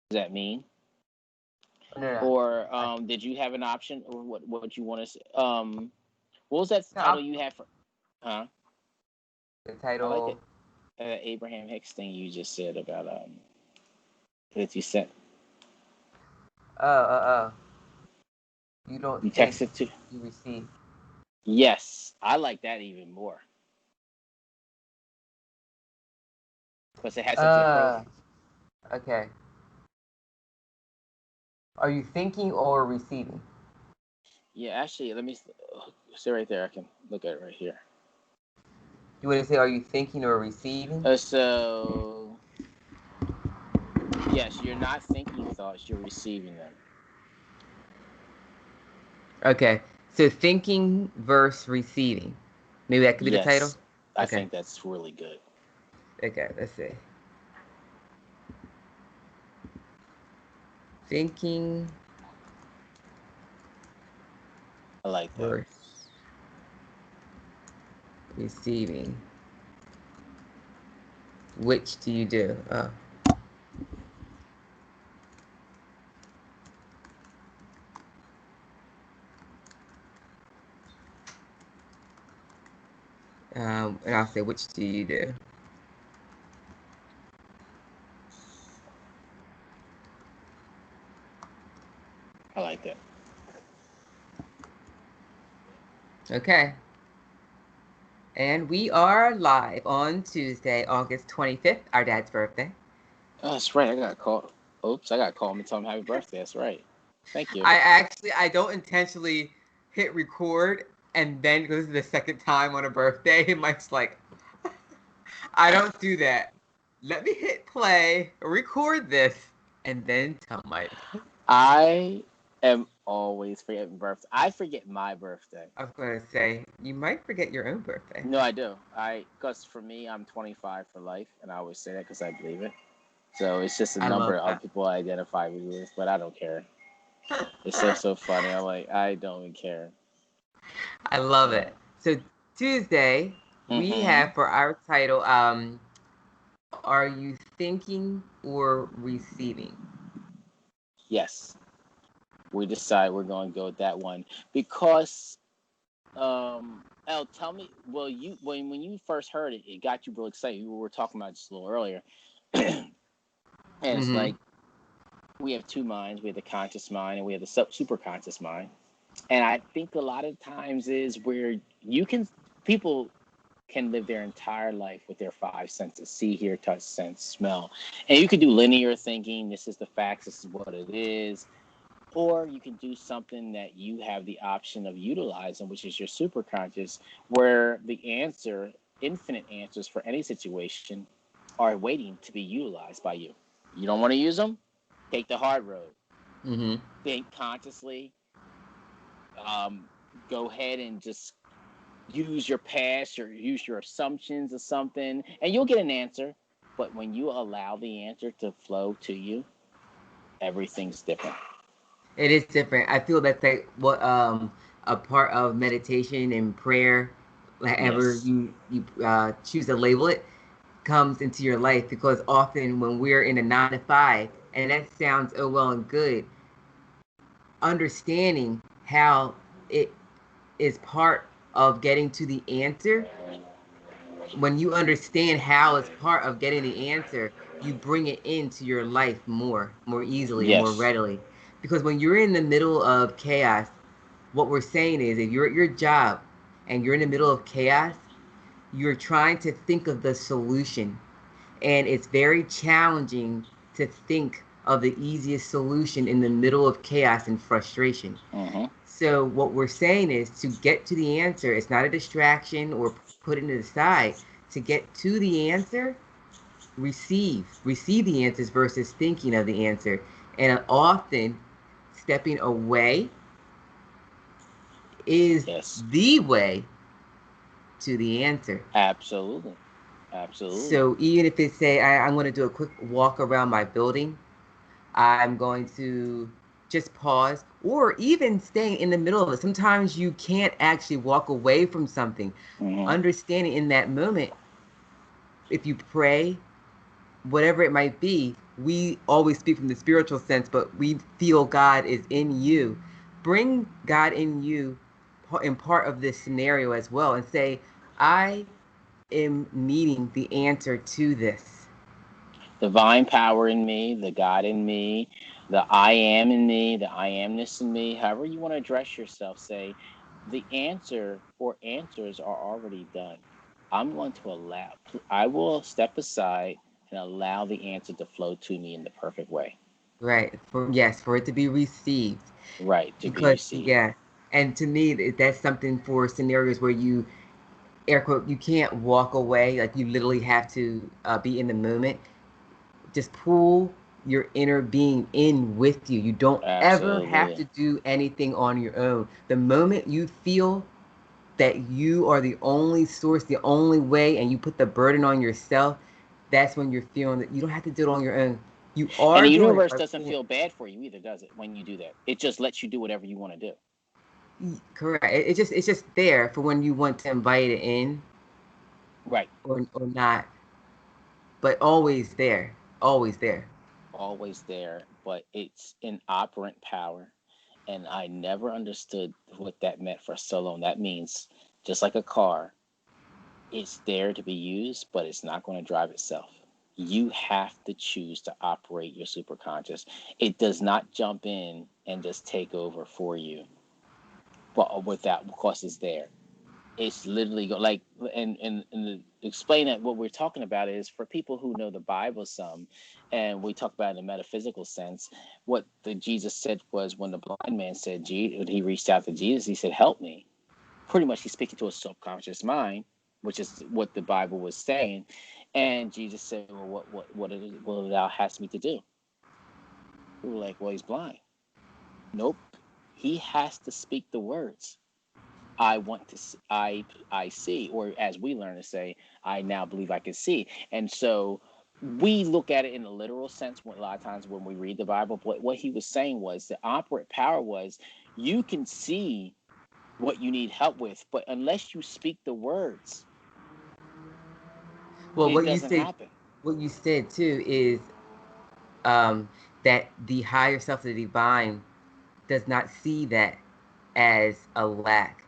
that mean? No, no, no. Or I, did you have an option, or what you want to say? What was that no, title you had for? Huh? the I like it. title. Abraham Hicks thing you just said about 50 Cent. Oh. You don't You think, texted to. you receive. Yes, I like that even more because it has such a Uh, okay. Are you thinking or receiving? Yeah, actually, let me stay right there. I can look at it right here. You want to say, are you thinking or receiving? So yes, you're not thinking thoughts; you're receiving them. Okay. So thinking versus receiving. Maybe that could be the title? Yes, I Okay. think that's really good. Okay, let's see. Thinking I like that. versus receiving. Which do you do? Oh. And I'll say, which do you do? I like that. Okay. And we are live on Tuesday, August 25th, our dad's birthday. Oh, that's right. I got a call. Oops, I got to call him and tell him happy birthday. That's right. Thank you. I don't intentionally hit record and then go to the second time on a birthday. Mike's like, I don't do that. Let me hit play, record this, and then tell Mike. I am always forgetting birthday. I forget my birthday. I was going to say, you might forget your own birthday. No, I do. Because for me, I'm 25 for life, and I always say that because I believe it. So it's just a I number love other that. people identify me with, but I don't care. It's so funny. I'm like, I don't even care. I love Yeah. it. So Tuesday, we Mm-hmm. have for our title, are you thinking or receiving? Yes, we decide we're going to go with that one because El, tell me. Well, you when you first heard it, it got you real excited. We were talking about just a little earlier, and it's Mm-hmm. like we have two minds. We have the conscious mind and we have the super conscious mind. And I think a lot of times is where you can people can live their entire life with their five senses: see, hear, touch, sense, smell. And you could do linear thinking. This is the facts. This is what it is. Or you can do something that you have the option of utilizing, which is your superconscious, where the answer, infinite answers for any situation, are waiting to be utilized by you. You don't want to use them? Take the hard road. Mm-hmm. Think consciously. Um, Go ahead and just use your past or use your assumptions or something, and you'll get an answer. But when you allow the answer to flow to you, everything's different. It is different. I feel that's like what a part of meditation and prayer, however Yes. you choose to label it, comes into your life because often when we're in a 9 to 5, and that sounds oh well and good, understanding how it is part of getting to the answer. When you understand how it's part of getting the answer, you bring it into your life more easily, more Yes. readily. Because when you're in the middle of chaos, what we're saying is if you're at your job and you're in the middle of chaos, you're trying to think of the solution. And it's very challenging to think of the easiest solution in the middle of chaos and frustration. Mm-hmm. So what we're saying is to get to the answer, it's not a distraction or put it to the side. To get to the answer, receive the answers versus thinking of the answer. And often stepping away is Yes. the way to the answer. Absolutely. Absolutely. So even if it say I'm going to do a quick walk around my building, I'm going to just pause or even staying in the middle of it. Sometimes you can't actually walk away from something. Mm-hmm. Understanding in that moment, if you pray, whatever it might be, we always speak from the spiritual sense, but we feel God is in you. Bring God in you in part of this scenario as well and say, I am needing the answer to this. Divine power in me, the God in me, the I am in me, the I amness in me, however you want to address yourself, say the answer or answers are already done. I'm going to allow, I will step aside and allow the answer to flow to me in the perfect way. Right. For yes, for it to be received. Right, to be Because received. yeah. And to me that's something for scenarios where you air quote you can't walk away, like you literally have to be in the moment. Just pull your inner being in with you. You don't ever have to Absolutely. do anything on your own. The moment you feel that you are the only source, the only way, and you put the burden on yourself, that's when you're feeling that you don't have to do it on your own. You And are the doing it universe by doesn't pulling. feel bad for you either, does it? When you do that, it just lets you do whatever you want to do. Correct. It's just there for when you want to invite it in Right. or not, but always there, always there. Always there, but it's in operant power. And I never understood what that meant for so long. That means just like a car, it's there to be used, but it's not going to drive itself. You have to choose to operate your superconscious. It does not jump in and just take over for you, but without because it's there. It's literally like explain that what we're talking about is for people who know the Bible some, and we talk about it in a metaphysical sense. What the Jesus said was when the blind man said when he reached out to Jesus, he said, "Help me." Pretty much, he's speaking to a subconscious mind, which is what the Bible was saying. And Jesus said, "Well, what thou hast me to do?" We were like, "Well, he's blind." Nope, he has to speak the words. I want to see, I see, or as we learn to say, I now believe I can see. And so we look at it in a literal sense when, a lot of times when we read the Bible. But what he was saying was the operant power was you can see what you need help with, but unless you speak the words, Well, it doesn't happen. what you said too is um, that the higher self, the divine, does not see that as a lack,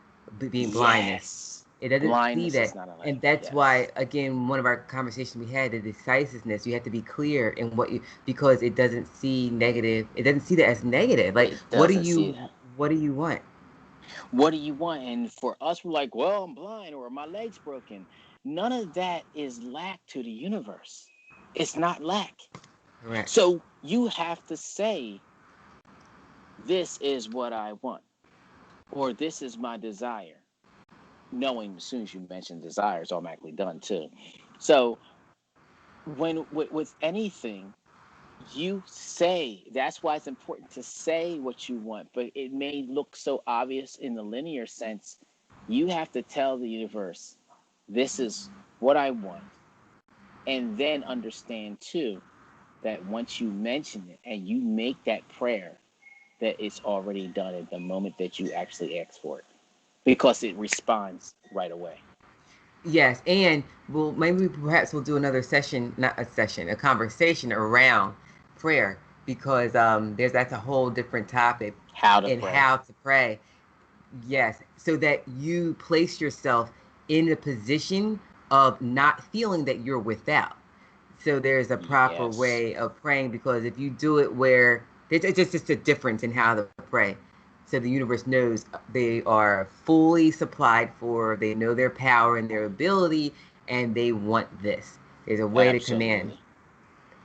being blindness. Yes, It doesn't see blindness that. is not a lack. And that's Yes, why, again, one of our conversations we had, the decisiveness, you have to be clear in what you, because it doesn't see negative. It doesn't see that as negative. Like, it doesn't see. what do you want? What do you want? And for us, we're like, well, I'm blind or my leg's broken. None of that is lack to the universe. It's not lack. Correct. So you have to say, this is what I want, or this is my desire. Knowing as soon as you mention desire, it's automatically done too. So when with anything, you say that's why it's important to say what you want, but it may look so obvious in the linear sense. You have to tell the universe, this is what I want, and then understand too that once you mention it and you make that prayer, that it's already done at the moment that you actually ask for it, because it responds right away. Yes, and we'll maybe perhaps we'll do another session, not a session, a conversation around prayer because that's a whole different topic How to in pray. how to pray. Yes, so that you place yourself in a position of not feeling that you're without. So there's a proper Yes, way of praying because if you do it where it's just a difference in how to pray. So the universe knows they are fully supplied for, they know their power and their ability, and they want this. There's a way to command. absolutely.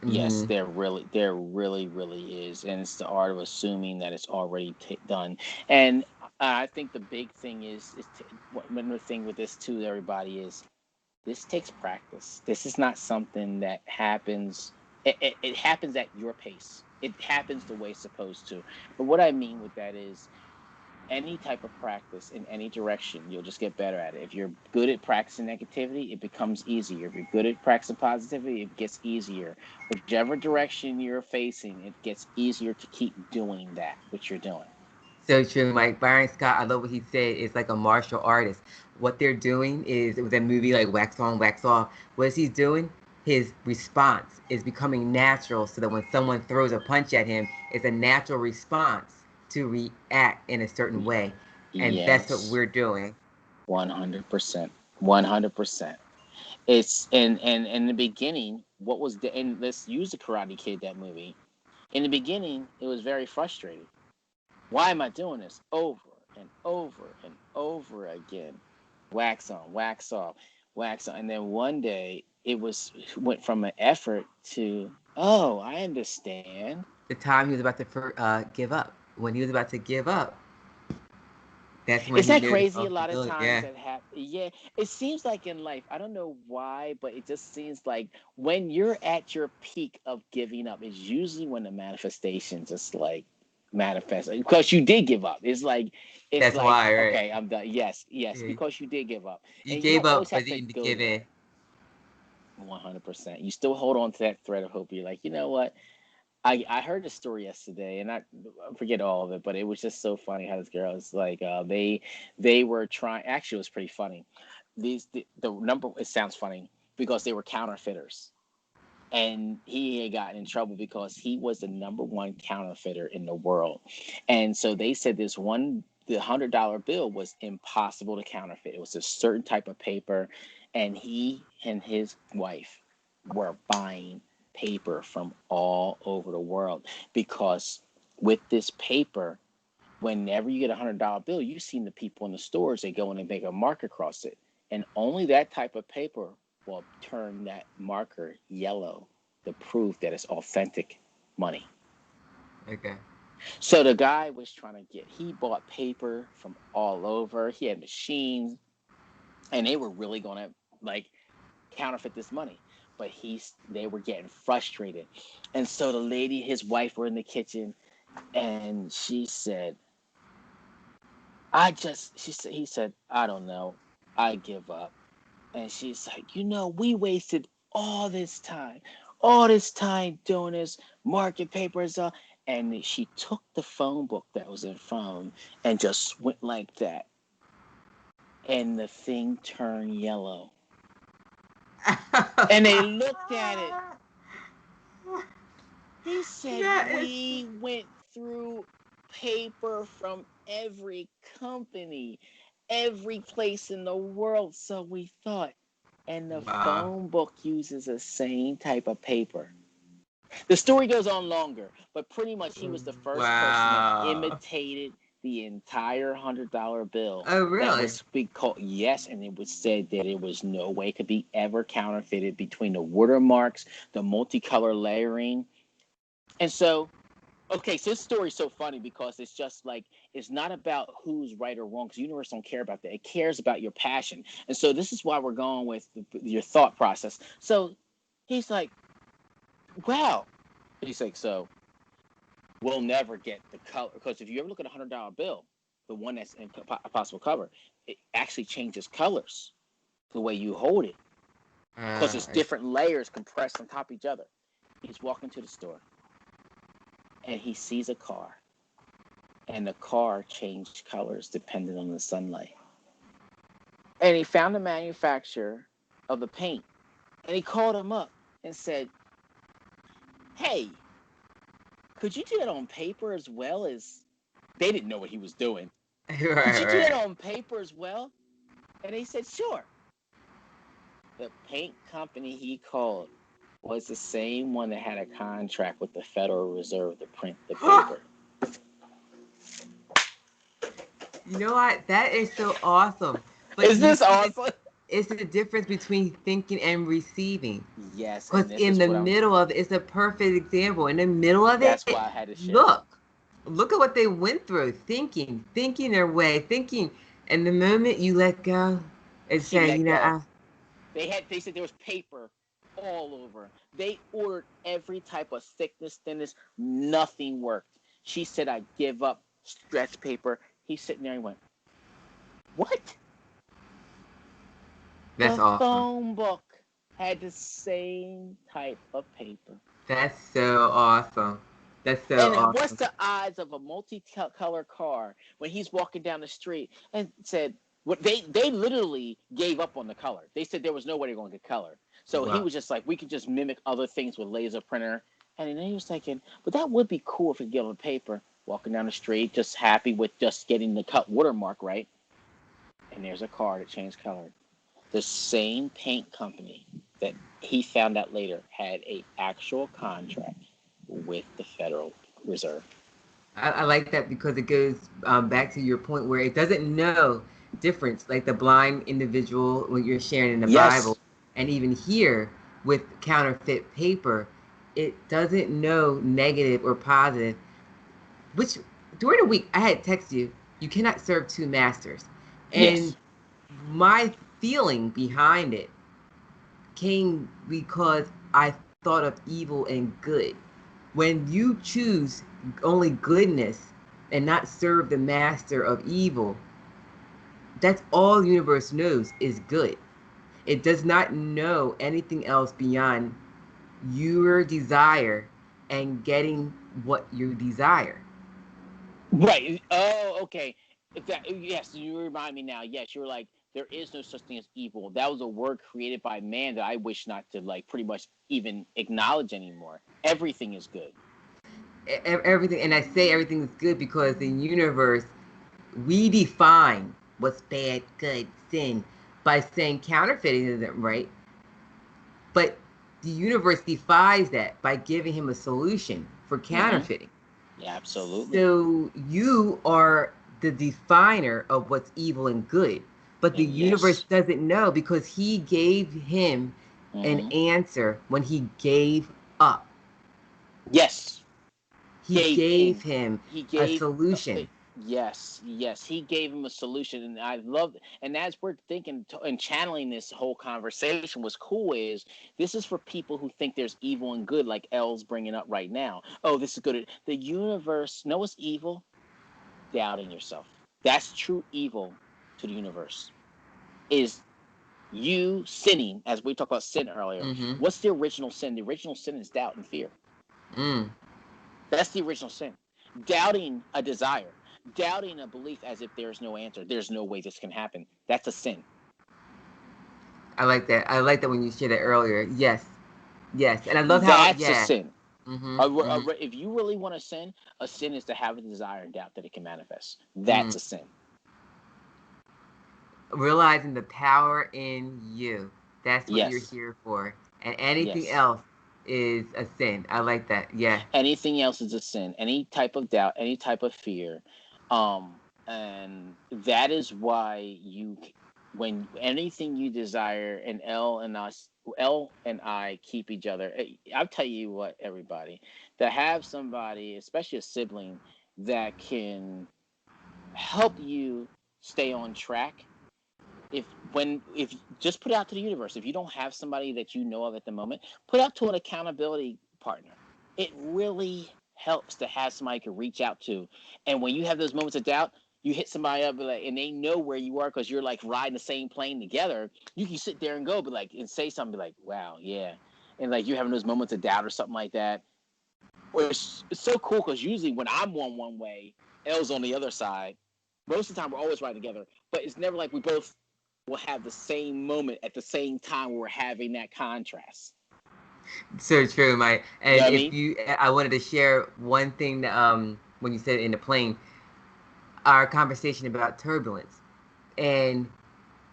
Yes, Hmm. there really, really is, and it's the art of assuming that it's already done. And I think the big thing one of the thing with this too, everybody is this takes practice. This is not something that happens. It happens at your pace. It happens the way it's supposed to. But what I mean with that is any type of practice in any direction, you'll just get better at it. If you're good at practicing negativity, it becomes easier. If you're good at practicing positivity, it gets easier. Whichever direction you're facing, it gets easier to keep doing that, which you're doing. So true, Mike. Byron Scott, I love what he said. It's like a martial artist. What they're doing is, it was that movie like Wax On, Wax Off. What is he doing? his response is becoming natural, so that when someone throws a punch at him, it's a natural response to react in a certain way. And that's what Yes, we're doing. 100%, 100%. It's and in the beginning, what was the and let's use the Karate Kid, that movie. In the beginning, it was very frustrating. Why am I doing this over and over and over again? Wax on, wax off, wax on. And then one day went from an effort to, oh, I understand. The time he was about to give up, when he was about to give up, that's when Is he that knew the crazy? A lot of possibility. times Yeah, that happen. Yeah, it seems like in life, I don't know why, but it just seems like when you're at your peak of giving up, is usually when the manifestation just like manifests because you did give up. It's that's like why, right? okay, I'm done. Yes, yes, Yeah. because you did give up, You and you don't gave always up, have but to you didn't go give there. in. 100%. You still hold on to that thread of hope. You're like, you know what? I heard the story yesterday, and I forget all of it, but it was just so funny how this girl is like, they were trying. Actually, it was pretty funny. The number, it sounds funny because they were counterfeiters, and he had gotten in trouble because he was the number one counterfeiter in the world. And so they said the $100 bill was impossible to counterfeit. It was a certain type of paper, and he and his wife were buying paper from all over the world because with this paper, whenever you get $100 bill, you've seen the people in the stores, they go in and make a mark across it. And only that type of paper will turn that marker yellow to prove that it's authentic money. Okay. So the guy was trying to he bought paper from all over. He had machines, and they were really going to like counterfeit this money. But they were getting frustrated. And so the lady, his wife, were in the kitchen, and she said, he said, I don't know. I give up. And she's like, we wasted all this time doing this market papers. And she took the phone book that was in front of him and just went like that. And the thing turned yellow. And they looked at it. He said, That is we went through paper from every company, every place in the world. So we thought, and the wow. phone book uses the same type of paper. The story goes on longer, but pretty much he was the first person that Wow. imitated the entire $100 bill. Oh, That really? was called, yes, and it was said that it was no way could be ever counterfeited between the watermarks, the multicolor layering. And so, okay, so this story is so funny because it's just like it's not about who's right or wrong, because the universe don't care about that. It cares about your passion. And so this is why we're going with your thought process. So he's like, wow. He's like, so we'll never get the color, because if you ever look at $100 bill, the one that's in possible cover, it actually changes colors the way you hold it because it's I different layers compressed on top of each other. He's walking to the store and he sees a car, and the car changed colors depending on the sunlight. And he found the manufacturer of the paint, and he called him up and said, hey, could you do that on paper as well as, they didn't know what he was doing. right, Could you do that right. on paper as well? And they said, sure. The paint company he called was the same one that had a contract with the Federal Reserve to print the paper. You know what? That is so awesome. But Is you this see, awesome? it's the difference between thinking and receiving. Yes, Because and this in is the what I'm. middle of it's a perfect example. In the middle of That's it, why I had to share it. look at what they went through, thinking their way, thinking. And the moment you let go and He say, let go. I, They said there was paper all over. They ordered every type of thickness, thinness. Nothing worked. She said, I give up. Stretch paper. He's sitting there and went, what? that's The awesome. phone book had the same type of paper. That's so awesome. That's so And what's awesome. the odds of a multicolor car when he's walking down the street and said, What they literally gave up on the color. They said there was no way they're going to get color. So he Wow. was just like, we could just mimic other things with laser printer. And then he was thinking, but that would be cool if we get on paper, walking down the street, just happy with just getting the cut watermark right. And there's a car that changed color. The same paint company that he found out later had a actual contract with the Federal Reserve. I like that because it goes back to your point where it doesn't know difference, like the blind individual when you're sharing in the Bible, Yes. and even here with counterfeit paper, it doesn't know negative or positive. Which during the week I had text you, you cannot serve two masters, and Yes. my feeling behind it came because I thought of evil and good. When you choose only goodness and not serve the master of evil, that's all the universe knows is good. It does not know anything else beyond your desire and getting what you desire. Right. Oh, okay. Yes, you remind me now. Yes, you were like, there is no such thing as evil. That was a word created by man that I wish not to like pretty much even acknowledge anymore. Everything is good. Everything, and I say everything is good because in universe, we define what's bad, good, sin by saying counterfeiting isn't right. But the universe defies that by giving him a solution for Mm-hmm. counterfeiting. Yeah, absolutely. So you are the definer of what's evil and good. But the And universe yes. doesn't know because he gave him an Mm-hmm. answer when he gave up. Yes. He Gave gave in. him He a gave. solution. Yes, yes, he gave him a solution, and I love. And as we're thinking and channeling this whole conversation, what's cool is this is for people who think there's evil and good, like L's bringing up right now. Oh, this is good. The universe, know what's evil? Doubting yourself. That's true evil to the universe. Is you sinning, as we talked about sin earlier. Mm-hmm. What's the original sin? The original sin is doubt and fear. Mm. That's the original sin. Doubting a desire, doubting a belief as if there's no answer, there's no way this can happen. That's a sin. I like that. I like that when you shared that earlier. Yes. Yes. And I love how, That's a yeah. sin. Mm-hmm. Mm-hmm. If you really want to sin, a sin is to have a desire and doubt that it can manifest. Mm. That's a sin. Realizing the power in you. That's what you're Yes. here for. And anything Yes. else is a sin. I like that. Yeah. Anything else is a sin. Any type of doubt, any type of fear. And that is why when anything you desire, and L and I keep each other. I'll tell you what, everybody, to have somebody, especially a sibling, that can help you stay on track. If just put it out to the universe. If you don't have somebody that you know of at the moment, put out to an accountability partner. It really helps to have somebody you can reach out to. And when you have those moments of doubt, you hit somebody up, and they know where you are because you're like riding the same plane together. You can sit there and go, but like, and say something, be like, "Wow, yeah," and like you're having those moments of doubt or something like that. Or it's so cool because usually when I'm on one way, L's on the other side. Most of the time, we're always riding together, but it's never like we both will have the same moment at the same time where we're having that contrast. So true, Mike. You know And what I if mean? you, I wanted to share one thing that, when you said in the plane, our conversation about turbulence. And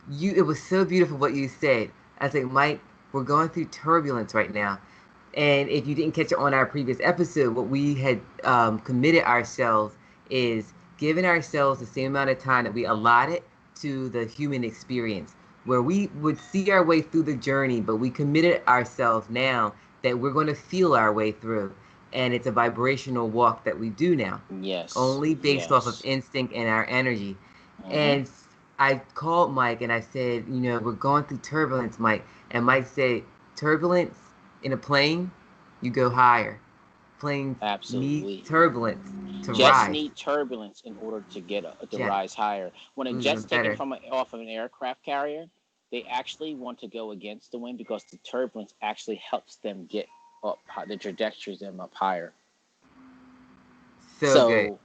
it was so beautiful what you said. I was like, Mike, we're going through turbulence right now. And if you didn't catch it on our previous episode, what we had committed ourselves is giving ourselves the same amount of time that we allotted to the human experience, where we would see our way through the journey, but we committed ourselves now that we're going to feel our way through. And it's a vibrational walk that we do now, Yes. only based off of Yes. instinct and our energy. Mm-hmm. And I called Mike and I said, we're going through turbulence, Mike. And Mike said, turbulence in a plane, you go higher. Planes need Absolutely. turbulence to Jets rise. need turbulence in order to get to Jet, rise higher. When a even jet's taken better. from off of an aircraft carrier, they actually want to go against the wind because the turbulence actually helps them get up. The trajectories them up higher. So good. So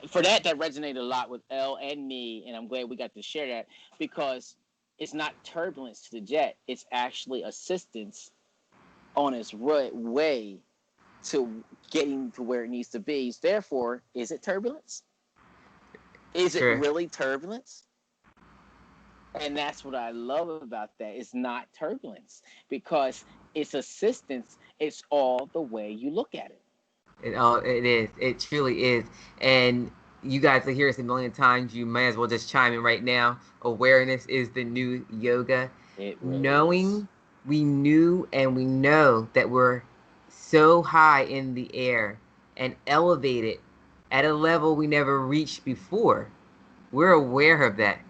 For that resonated a lot with L and me, and I'm glad we got to share that, because it's not turbulence to the jet; it's actually assistance on its way to getting to where it needs to be. Therefore, is it turbulence? Is it True. really turbulence? And that's what I love about that. It's not turbulence, because it's assistance. It's all the way you look at it. It is. It truly is. And you guys will hear us a million times. You may as well just chime in right now. Awareness is the new yoga. It really is. Knowing we knew and we know that we're so high in the air and elevated at a level we never reached before. We're aware of that.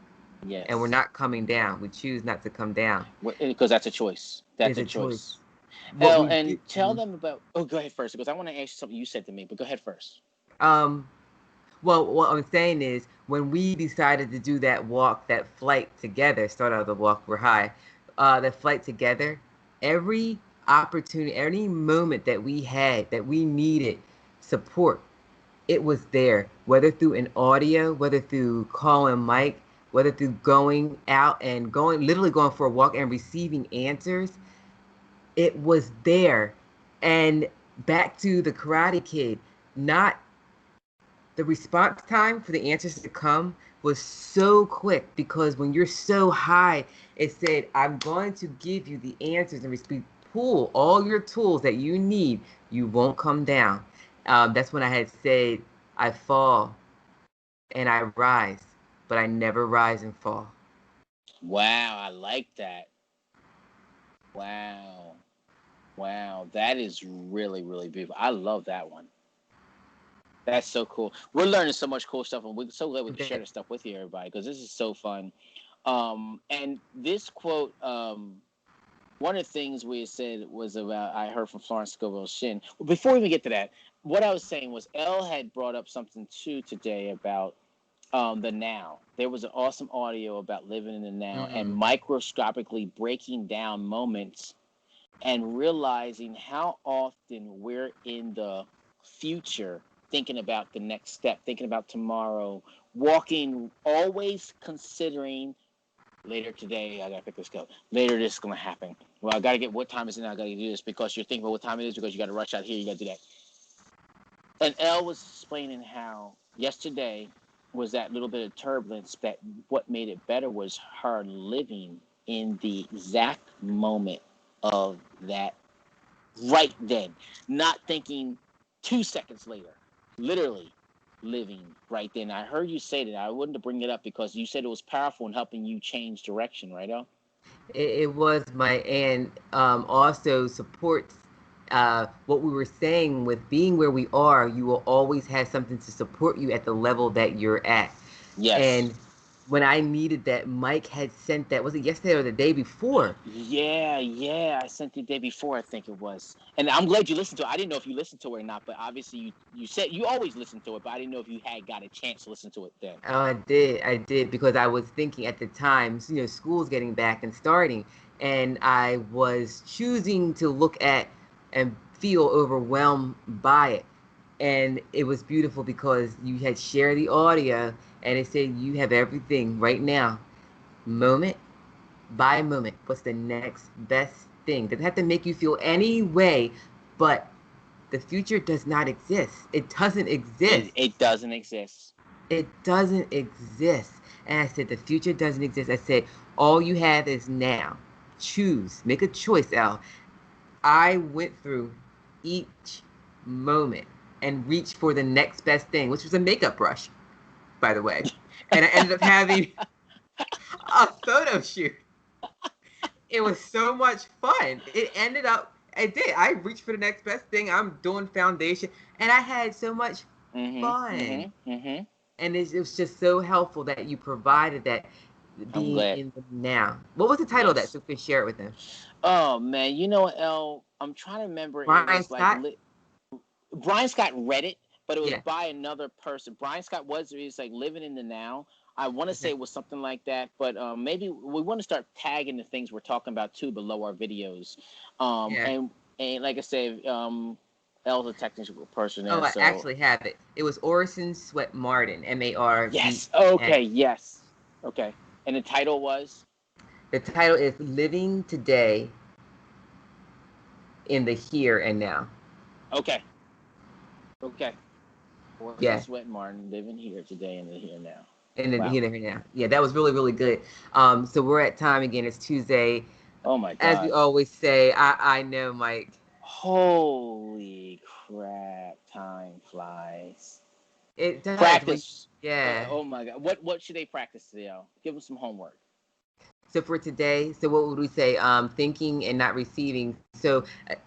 And we're Yes. not coming down. We choose not to come down. Because that's a choice. That's It's a a choice. choice. What Elle, we do. and tell them about. Oh, go ahead first, because I want to ask you something you said to me. But go ahead first. Um, Well, what I'm saying is, when we decided to do that walk, that flight together, start out the walk, we're high, the flight together, every opportunity, any moment that we had that we needed support, it was there, whether through an audio, whether through calling Mike, whether through going out and literally going for a walk and receiving answers, it was there. And back to the Karate Kid, not the response time for the answers to come was so quick, because when you're so high, it said, I'm going to give you the answers and pull all your tools that you need. You won't come down. That's when I had said, I fall and I rise, but I never rise and fall. Wow, I like that. Wow. Wow. That is really, really beautiful. I love that one. That's so cool. We're learning so much cool stuff, and we're so glad we can share That this stuff with you, everybody, because this is so fun. And this quote, one of the things we said was about, I heard from Florence Scovel Shin. Before we even get to that, what I was saying was Elle had brought up something too today about the now. There was an awesome audio about living in the now and mm, microscopically breaking down moments and realizing how often we're in the future, thinking about the next step, thinking about tomorrow, walking, always considering later today, I gotta pick this up. Later, this is gonna happen. Well, I gotta get, what time is it now? I gotta do this, because you're thinking about what time it is, because you gotta rush out here, you gotta do that. And Elle was explaining how yesterday was that little bit of turbulence, that what made it better was her living in the exact moment of that right then, not thinking 2 seconds later, literally living right then. I heard you say that. I wanted to bring it up because you said it was powerful in helping you change direction, right, El? it was my, and also supports what we were saying with being where we are. You will always have something to support you at the level that you're at. Yes. And when I needed that, Mike had sent that. Was it yesterday or the day before? Yeah, yeah. I sent it the day before, I think it was. And I'm glad you listened to it. I didn't know if you listened to it or not, but obviously you said you always listen to it, but I didn't know if you had got a chance to listen to it then. Oh, I did, because I was thinking at the time, school's getting back and starting, and I was choosing to look at and feel overwhelmed by it. And it was beautiful because you had shared the audio, and it said you have everything right now, moment by moment. What's the next best thing? Doesn't have to make you feel any way, but the future does not exist. It doesn't It exist. it doesn't exist. It doesn't exist. And I said, the future doesn't exist. I said, all you have is now. Choose. Make a choice, Al. I went through each moment and reached for the next best thing, which was a makeup brush, by the way. And I ended up having a photo shoot. It was so much fun. It ended up, I did. I reached for the next best thing. I'm doing foundation. And I had so much Mm-hmm. fun. Mm-hmm. Mm-hmm. And it was just so helpful that you provided that, I'm being glad. in the now. What was the title of that, Yes. so we can share it with them? Oh man, you know what, El? I'm trying to remember. It Brian was like Scott? Brian Scott read it, but it was Yeah. by another person. Brian Scott was, it's like living in the now. I want to say Okay. it was something like that, but maybe we want to start tagging the things we're talking about too below our videos. Yeah. And like I said, L's a technical person Oh, there, I so actually have it. It was Orson Swett Marden, Marden. yes. Okay, yes. Okay. And the title was The title is Living Today in the Here and Now. okay. Okay. Orson Yeah, Sweat Martin living here today and here now. in the Wow. Here and Now. Yeah, that was really, really good. So we're at time again. It's Tuesday. Oh my As we God. always say, I know, Mike. Holy crap! Time flies. It does. Practice. Yeah. Oh my God. What should they practice today? Give them some homework. So for today, so what would we say? Thinking and not receiving. So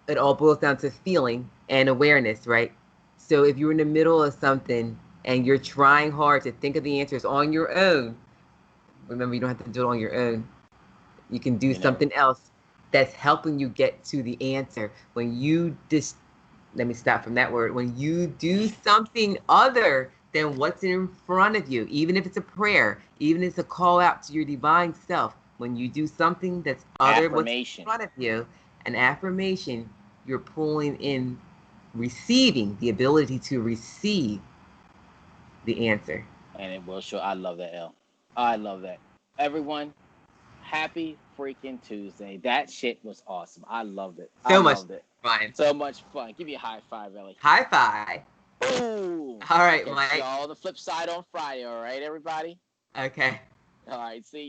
it all boils down to feeling and awareness, right? So if you're in the middle of something and you're trying hard to think of the answers on your own, remember you don't have to do it on your own. You can do You never. something else that's helping you get to the answer. When you just, let me stop from that word. When you do something other than what's in front of you, even if it's a prayer, even if it's a call out to your divine self, when you do something that's other what's in Affirmation. front of you, an affirmation, you're pulling in receiving, the ability to receive the answer. And it will show. I love that, L. I love that. Everyone, happy freaking Tuesday. That shit was awesome. I loved it. I So much loved it. fun. So much fun. Give me a high five, Ellie. High five. Boom. All I'll right, catch Mike. y'all the flip side on Friday. All right, everybody? Okay. All right. See you.